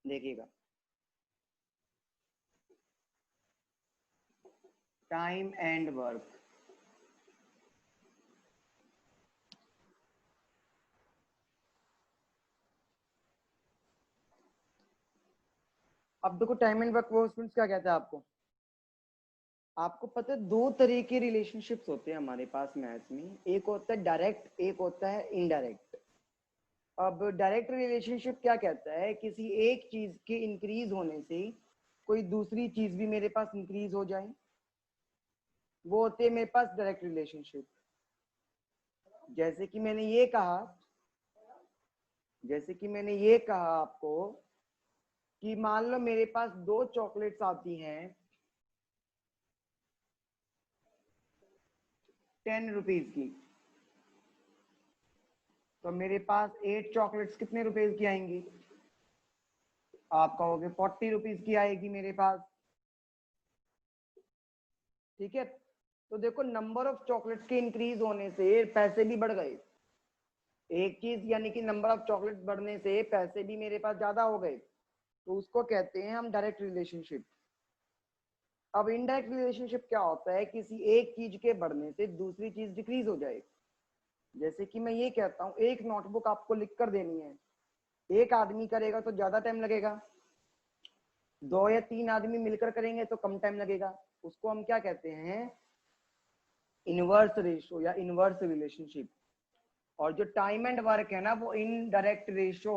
देखिएगा, time and work, अब देखो टाइम एंड वर्क वो स्टूडेंट्स क्या कहता है आपको, आपको पता है दो तरह के रिलेशनशिप्स होते हैं हमारे पास मैथ्स में, एक होता है डायरेक्ट, एक होता है इनडायरेक्ट। अब डायरेक्ट रिलेशनशिप क्या कहता है, किसी एक चीज के इंक्रीज होने से कोई दूसरी चीज भी मेरे पास इंक्रीज हो जाए, वो होते हैं मेरे पास डायरेक्ट रिलेशनशिप। जैसे कि मैंने ये कहा, जैसे कि मैंने ये कहा आपको कि मान लो मेरे पास 2 चॉकलेट्स आती हैं 10 रुपीज की, तो मेरे पास 8 चॉकलेट्स कितने रुपीज की आएंगी, आप कहोगे 40 रुपीज की आएगी मेरे पास। ठीक है, तो देखो नंबर ऑफ चॉकलेट्स के इंक्रीज होने से पैसे भी बढ़ गए, एक चीज यानी कि नंबर ऑफ चॉकलेट बढ़ने से पैसे भी मेरे पास ज्यादा हो गए, तो उसको कहते हैं हम डायरेक्ट रिलेशनशिप। अब इनडायरेक्ट रिलेशनशिप क्या होता है, किसी एक चीज के बढ़ने से दूसरी चीज डिक्रीज हो जाए। जैसे कि मैं ये कहता हूँ एक नोटबुक आपको लिख कर देनी है, एक आदमी करेगा तो ज्यादा टाइम लगेगा, 2 या 3 आदमी मिलकर करेंगे तो कम टाइम लगेगा, उसको हम क्या कहते हैं, इनवर्स रेशो या इनवर्स रिलेशनशिप। और जो टाइम एंड वर्क है ना, वो इनडायरेक्ट रेशो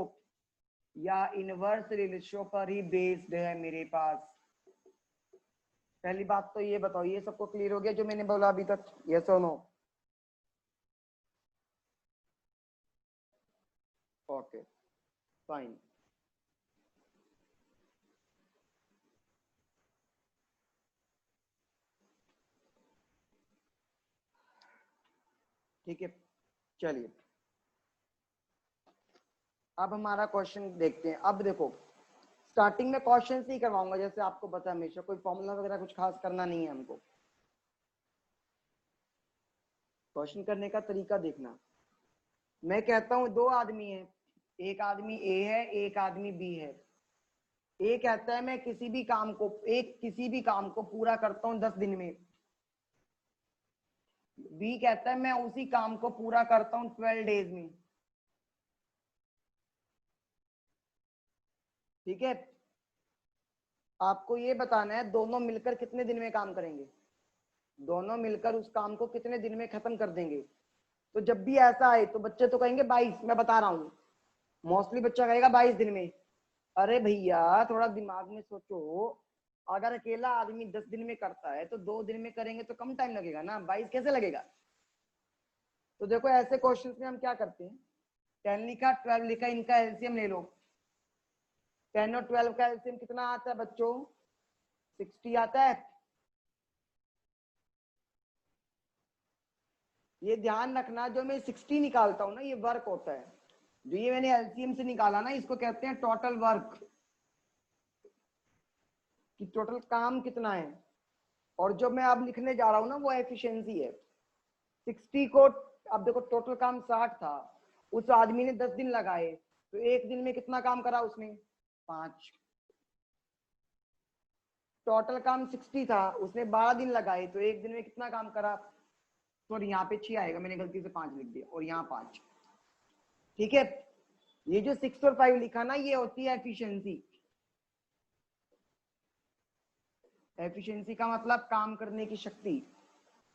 या इनवर्स रेशो पर ही बेस्ड है मेरे पास। पहली बात तो ये बताओ, ये सबको क्लियर हो गया जो मैंने बोला अभी तक, यस और नो? Okay fine. ठीक है, चलिए अब हमारा क्वेश्चन देखते हैं। अब देखो स्टार्टिंग में क्वेश्चन ही करवाऊंगा, जैसे आपको पता है हमेशा कोई फॉर्मूला वगैरह कुछ खास करना नहीं है हमको। क्वेश्चन करने का तरीका देखना, मैं कहता हूं 2 आदमी है, एक आदमी ए है एक आदमी बी है। ए कहता है मैं किसी भी काम को पूरा करता हूं 10 दिन में, बी कहता है मैं उसी काम को पूरा करता हूं 12 डेज में। ठीक है, आपको ये बताना है दोनों मिलकर कितने दिन में काम करेंगे, दोनों मिलकर उस काम को कितने दिन में खत्म कर देंगे। तो जब भी ऐसा आए तो बच्चे तो कहेंगे 22, मैं बता रहा हूँ मोस्टली बच्चा कहेगा 22 दिन में। अरे भैया थोड़ा दिमाग में सोचो, अगर अकेला आदमी 10 दिन में करता है तो 2 दिन में करेंगे तो कम टाइम लगेगा ना, 22 कैसे लगेगा। तो देखो ऐसे क्वेश्चन में हम क्या करते हैं, 10 लिखा 12 लिखा, इनका एलसीएम ले लो। 10 और 12 का एलसीएम कितना आता है बच्चों, 60 आता है। ये ध्यान रखना जो मैं 60 निकालता हूं ना, ये वर्क होता है, जो ये मैंने एलसीएम से निकाला ना, इसको कहते हैं टोटल वर्क, कि टोटल काम कितना है। और जो मैं अब लिखने जा रहा हूँ ना वो एफिशिएंसी है। 60 को, अब देखो टोटल काम 60 था, उस आदमी ने 10 दिन लगाए, तो एक दिन में कितना काम करा उसने, 5। टोटल काम 60 था, उसने 12 दिन लगाए, तो एक दिन में कितना काम करा, सॉरी यहाँ पे 6 आएगा, मैंने गलती से 5 लिख दिया और यहाँ 5। ठीक है, ये जो 6 और 5 लिखा ना, ये होती है एफिशिएंसी। एफिशिएंसी का मतलब काम करने की शक्ति,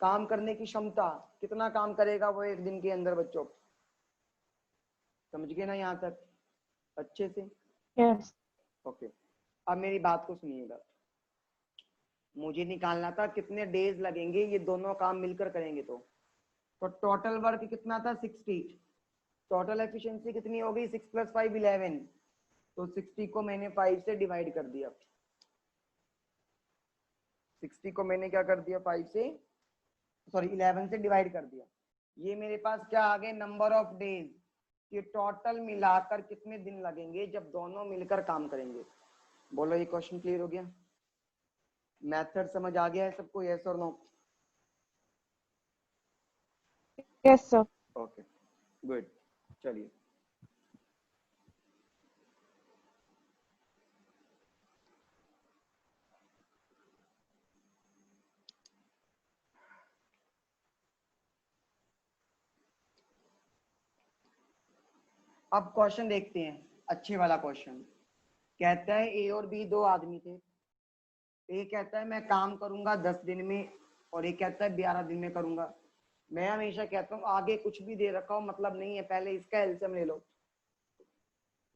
काम करने की क्षमता, कितना काम करेगा वो एक दिन के अंदर। बच्चों समझ गए ना यहाँ तक अच्छे से? यस। ओके, अब मेरी बात को सुनिएगा, मुझे निकालना था कितने डेज लगेंगे ये दोनों काम मिलकर करेंगे। तो टोटल वर्क कितना था 60, टोटल एफिशिएंसी कितनी हो गई 6 + 5 11, तो 60 को मैंने 5 से डिवाइड कर दिया, 60 को मैंने क्या कर दिया 5 से, सॉरी 11 से डिवाइड कर दिया। ये मेरे पास क्या आ गए, नंबर ऑफ डेज, कि टोटल मिलाकर कितने दिन लगेंगे जब दोनों मिलकर काम करेंगे। बोलो ये क्वेश्चन क्लियर हो गया, मेथड समझ आ गया है सबको, यस और no? Yes sir. Okay good, चलिए अब क्वेश्चन देखते हैं, अच्छे वाला क्वेश्चन। कहता है ए और बी दो आदमी थे। ए कहता है मैं काम करूंगा 10 दिन में, और ए कहता है 11 दिन में करूंगा। मैं हमेशा कहता हूँ आगे कुछ भी दे रखा हो मतलब नहीं है, पहले इसका एलसीएम ले लो।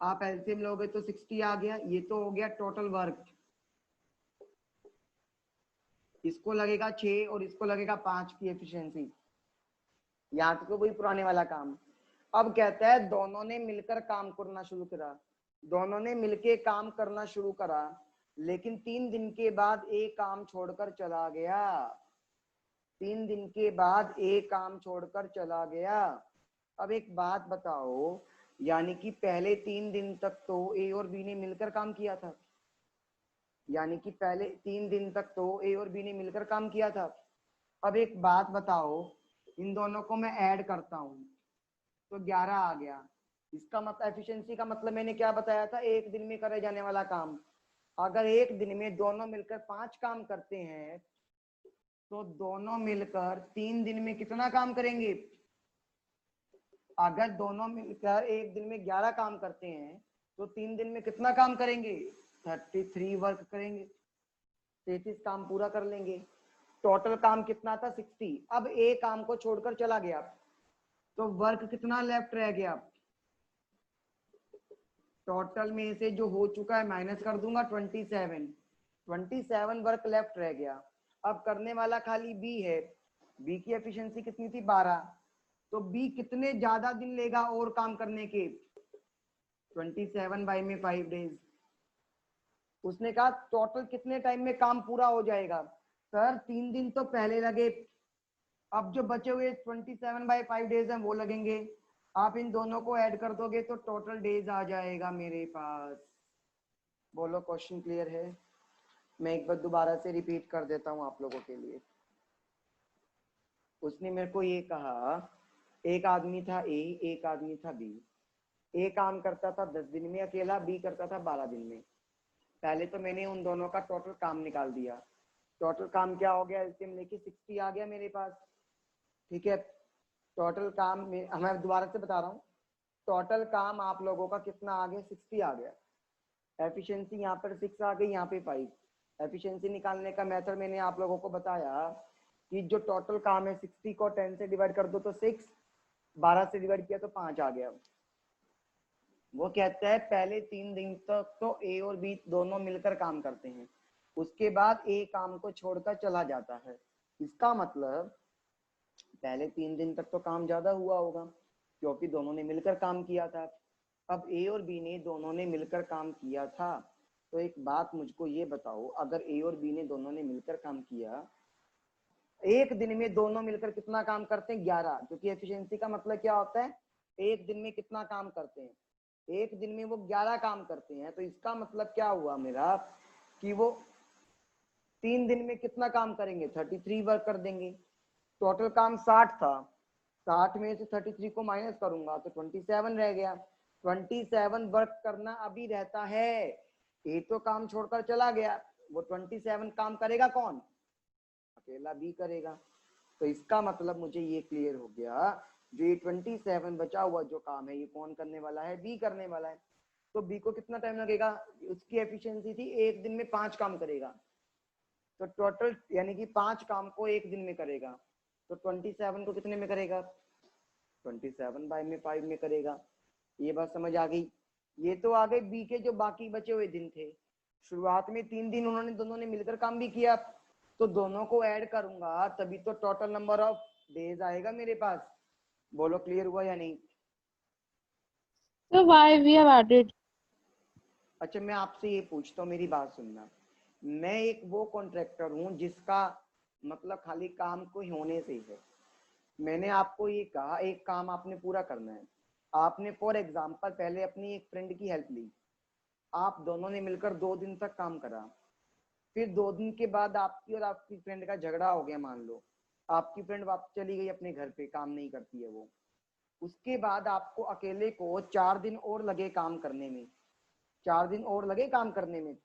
आप एलसीएम लोगे तो 60 आ गया। ये तो हो गया टोटल वर्क, इसको लगेगा 6 और इसको लगेगा 5 की एफिशिएंसी। यहाँ तक तो वही पुराने वाला काम। अब कहता है दोनों ने मिलकर काम करना शुरू करा। दोनों ने मिलके काम करना शुरू करा, लेकिन 3 दिन के बाद एक काम छोड़कर चला गया। 3 दिन के बाद एक काम छोड़कर चला गया। अब एक बात बताओ, यानी कि पहले 3 दिन तक तो ए और बी ने मिलकर काम किया था। यानी कि पहले 3 दिन तक तो ए और बी ने मिलकर काम किया था। अब एक बात बताओ, इन दोनों को मैं ऐड करता हूं तो 11 आ गया। इसका मतलब एफिशिएंसी का मतलब मैंने क्या बताया था, एक दिन में करे जाने वाला काम। अगर एक दिन में दोनों मिलकर 5 काम करते हैं तो दोनों मिलकर 3 दिन में कितना काम करेंगे। अगर दोनों मिलकर एक दिन में 11 काम करते हैं तो 3 दिन में कितना काम करेंगे, 33 वर्क करेंगे, 33 काम पूरा कर लेंगे। टोटल काम कितना था, 60। अब एक काम को छोड़कर चला गया तो वर्क कितना लेफ्ट रह गया। टोटल में से जो हो चुका है माइनस कर दूंगा 27 वर्क लेफ्ट रह गया। अब करने वाला खाली बी है। बी की एफिशिएंसी कितनी थी, 12। तो बी कितने ज्यादा दिन लेगा और काम करने के, 27/5 डेज। उसने कहा टोटल कितने टाइम में काम पूरा हो जाएगा। सर 3 दिन तो पहले लगे, अब जो बचे हुए 27/5 डेज हैं वो लगेंगे। आप इन दोनों को ऐड कर दोगे तो टोटल डेज आ जाएगा मेरे पास। बोलो क्वेश्चन क्लियर है। मैं एक बार दोबारा से रिपीट कर देता हूँ आप लोगों के लिए। उसने मेरे को ये कहा, एक आदमी था ए, एक आदमी था बी। ए काम करता था 10 दिन में अकेला, बी करता था 12 दिन में। पहले तो मैंने उन दोनों का टोटल काम निकाल दिया। टोटल काम क्या हो गया, एलसीएम लेके 60 आ गया मेरे पास। ठीक है, टोटल काम में मैं दोबारा से बता रहा हूँ, टोटल काम आप लोगों का कितना आ गया, 60 आ गया। एफिशिएंसी यहाँ पर 6 आ गई, यहाँ पे 5। एफिशिएंसी निकालने का मेथड मैंने आप लोगों को बताया कि जो टोटल काम है 60 को 10 से डिवाइड कर दो तो 6, 12 से डिवाइड किया तो 5 आ गया। वो कहता है पहले 3 दिन तक तो ए और बी दोनों मिलकर काम करते हैं, उसके बाद ए काम को छोड़कर चला जाता है। इसका मतलब पहले 3 दिन तक तो काम ज्यादा हुआ होगा क्योंकि दोनों ने मिलकर काम किया था। अब ए और बी ने दोनों ने मिलकर काम किया था, तो एक बात मुझको ये बताओ, अगर ए और बी ने दोनों ने मिलकर काम किया, एक दिन में दोनों मिलकर कितना काम करते हैं, 11। क्योंकि एफिशिएंसी का मतलब क्या होता है, एक दिन में कितना काम करते हैं, एक दिन में वो 11 काम करते हैं। तो इसका मतलब क्या हुआ मेरा कि वो 3 दिन में कितना काम करेंगे, 33 वर्क कर देंगे। टोटल काम 60 था, 60 में से 33 को माइनस करूंगा तो 27 रह गया। 27 वर्क करना अभी रहता है। ए तो काम छोड़कर चला गया, वो 27 काम करेगा कौन, अकेला बी करेगा। तो इसका मतलब मुझे ये क्लियर हो गया, जो ये 27 बचा हुआ जो काम है ये कौन करने वाला है, बी करने वाला है। तो बी को कितना टाइम लगेगा, उसकी एफिशिएंसी थी एक दिन में 5 काम करेगा, तो टोटल यानी कि 5 काम को एक दिन में करेगा, तो 27 को कितने में करेगा, 27/5 में करेगा। ये बात समझ आ गई। ये तो आ गए बी के जो बाकी बचे हुए दिन थे। शुरुआत में 3 दिन उन्होंने दोनों ने मिलकर काम भी किया, तो दोनों को ऐड करूंगा तभी तो टोटल नंबर ऑफ डेज आएगा मेरे पास। बोलो क्लियर हुआ या नहीं। So why we have added? अच्छा मैं आपसे ये पूछता हूँ, मेरी बात सुनना। मैं एक वो कॉन्ट्रैक्टर हूँ जिसका मतलब खाली काम को होने से ही है। मैंने आपको ये कहा एक काम आपने पूरा करना है। आपने फॉर एग्जांपल पहले अपनी एक फ्रेंड की हेल्प ली, आप दोनों ने मिलकर 2 दिन तक काम करा। फिर 2 दिन के बाद आपकी और आपकी फ्रेंड का झगड़ा हो गया, मान लो आपकी फ्रेंड वापस चली गई अपने घर पे, काम नहीं करती है वो। उसके बाद आपको अकेले को 4 दिन और लगे काम करने में, 4 दिन और लगे काम करने में।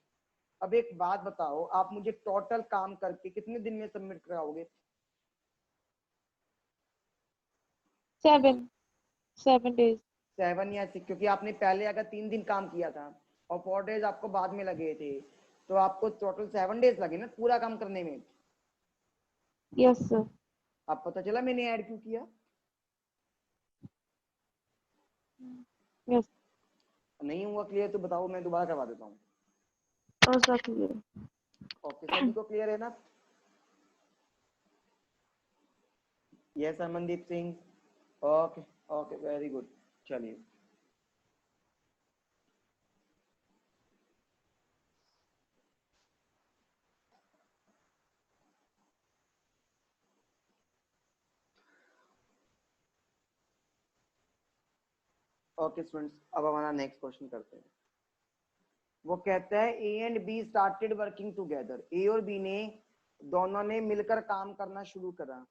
अब एक बात बताओ, आप मुझे टोटल काम करके कितने दिन में सबमिट कराओगे, 7 days. 7 या 6, क्योंकि आपने पहले अगर 3 दिन काम किया था और 4 डेज आपको बाद में लगे थे, तो आपको टोटल 7 डेज लगे ना पूरा काम करने में। Yes, sir. अब पता चला मैंने ऐड क्यों किया। Yes. नहीं हुआ क्लियर तो बताओ, मैं दोबारा करवा देता हूँ। Oh, sir, clear. ओके, सभी को क्लियर है ना? Yes Amandeep Singh, okay okay, very good. चलिए, ओके स्टूडेंट्स, अब हमारा नेक्स्ट क्वेश्चन करते हैं। वो कहता है A and B started working together. A और बी ने दोनों ने मिलकर काम करना शुरू करा,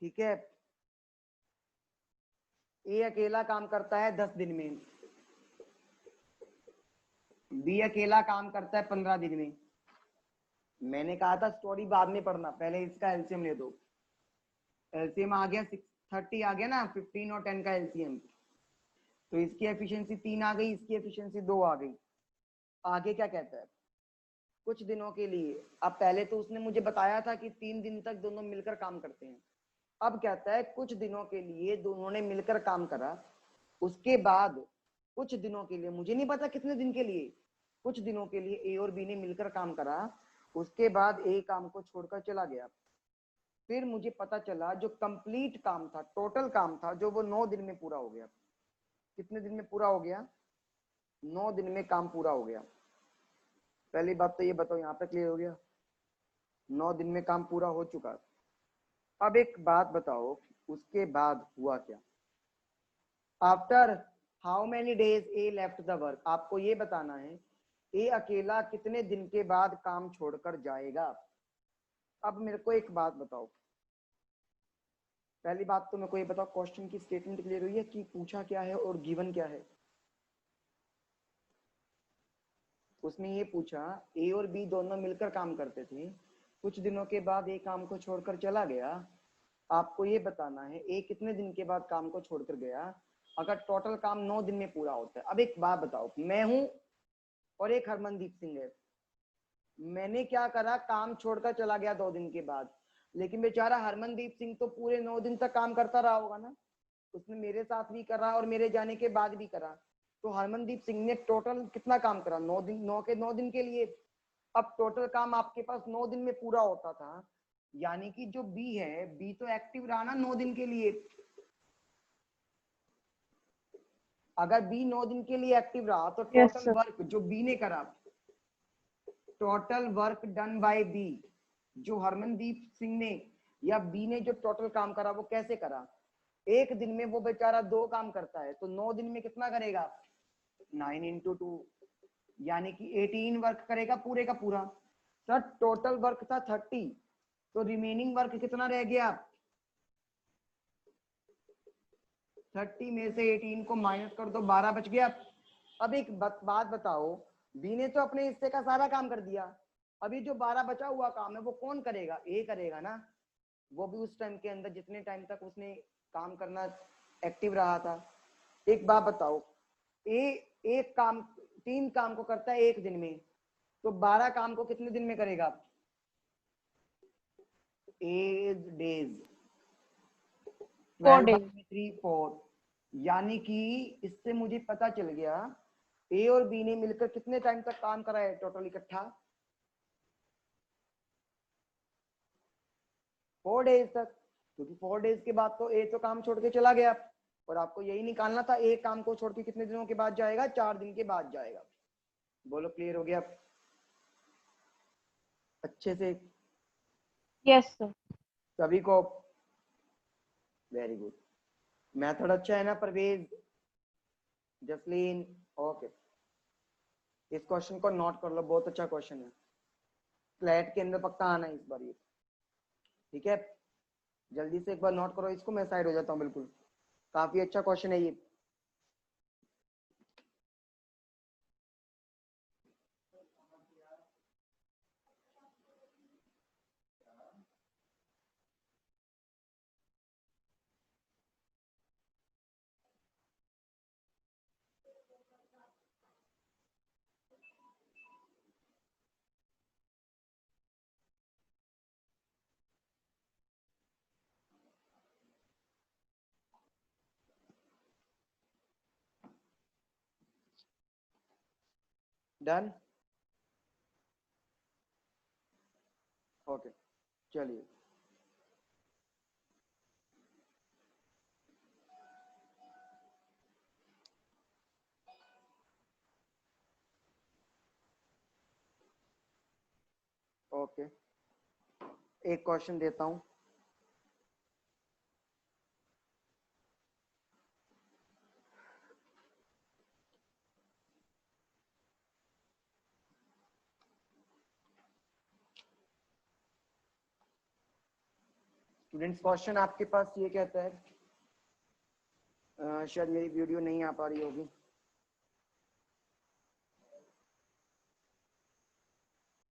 ठीक है। ए अकेला काम करता है 10 दिन में, बी अकेला काम करता है 15 दिन में। मैंने कहा था स्टोरी बाद में पढ़ना, पहले इसका एलसीएम ले दो। एलसीएम आ गया 630 आ गया ना, 15 और 10 का एलसीएम। तो इसकी एफिशिएंसी 3 आ गई, इसकी एफिशिएंसी 2 आ गई। आगे क्या कहता है? कुछ दिनों के लिए। अब पहले तो उसने मुझे बताया था कि 3 दिन तक दोनों मिलकर काम करते हैं। अब कहता है कुछ दिनों के लिए दोनों ने मिलकर काम करा, उसके बाद कुछ दिनों के लिए, मुझे नहीं पता कितने दिन के लिए, कुछ दिनों के लिए ए और बी ने मिलकर काम करा, उसके बाद ए काम को छोड़कर चला गया। फिर मुझे पता चला जो कंप्लीट काम था, टोटल काम था, जो वो 9 दिन में पूरा हो गया। कितने दिन में पूरा हो गया? 9 दिन में काम पूरा हो गया। पहली बात तो ये बताओ, यहाँ पे क्लियर हो गया? 9 दिन में काम पूरा हो चुका। अब एक बात बताओ, उसके बाद हुआ क्या? After how many days A left the work. आपको ये बताना है ए अकेला कितने दिन के बाद काम छोड़कर जाएगा। अब मेरे को एक बात बताओ, पहली बात तो मेरे को ये बताओ, क्वेश्चन की स्टेटमेंट क्लियर हुई है कि पूछा क्या है और गिवन क्या है? उसने ये पूछा ए और बी दोनों मिलकर काम करते थे, कुछ दिनों के बाद ए काम को छोड़कर चला गया। आपको ये बताना है ए कितने दिन के बाद काम को छोड़कर गया, अगर टोटल काम 9 दिन में पूरा होता है। अब एक बात बताओ, मैं हूं और एक हरमनदीप सिंह है। मैंने क्या करा, काम छोड़कर चला गया 2 दिन के बाद, लेकिन बेचारा हरमनदीप सिंह तो पूरे 9 दिन तक काम करता रहा होगा ना। उसने मेरे साथ भी करा और मेरे जाने के बाद भी करा। तो हरमनदीप सिंह ने टोटल कितना काम करा? 9 दिन, 9 दिन के लिए। अब टोटल काम आपके पास 9 दिन में पूरा होता था, यानी कि जो बी है, बी तो एक्टिव रहा ना 9 दिन के लिए। अगर बी 9 दिन के लिए एक्टिव रहा तो Yes, टोटल sir. वर्क जो बी ने करा, total work done by B, जो हरमनदीप सिंह ने या बी ने जो टोटल काम करा वो कैसे करा? एक दिन में वो बेचारा 2 काम करता है, तो 9 दिन में कितना करेगा? 9 इंटू 2, यानी कि 18 वर्क करेगा पूरे का पूरा। सर टोटल वर्क था 30, तो रिमेनिंग वर्क कितना रह गया? 30 में से 18 को माइनस कर दो, 12 बच गया। अब एक बात बताओ, बी ने तो अपने हिस्से का सारा काम कर दिया, अभी जो 12 बचा हुआ काम है वो कौन करेगा? ए करेगा ना। वो भी उस टाइम के अंदर जितने टाइम तक उसने काम करना एक्टिव रहा था। एक बात बताओ, ए एक काम 3 काम को करता है एक दिन में, तो 12 काम को कितने दिन में करेगा? 8 डेज, 4 12 days. by 3 4, यानी कि इससे मुझे पता चल गया ए और बी ने मिलकर कितने टाइम तक काम करा है टोटल इकट्ठा? 4 डेज तक, क्योंकि 4 डेज के बाद तो ए तो काम छोड़ के चला गया, और आपको यही निकालना था ए काम को छोड़ के कितने दिनों के बाद जाएगा? 4 दिन के बाद जाएगा। बोलो क्लियर हो गया अच्छे से Yes, sir. सभी को? Very good. मेथड अच्छा है ना परवेज, जसलीन? ओके, इस क्वेश्चन को नोट कर लो, बहुत अच्छा क्वेश्चन है, फ्लैट के अंदर पक्का आना है इस बार ये, ठीक है। जल्दी से एक बार नोट करो इसको, मैं साइड हो जाता हूँ बिल्कुल। काफी अच्छा क्वेश्चन है ये। डन। ओके चलिए, ओके एक क्वेश्चन देता हूं। स्टूडेंट्स क्वेश्चन आपके पास ये कहता है, शायद मेरी वीडियो नहीं आ पा रही होगी।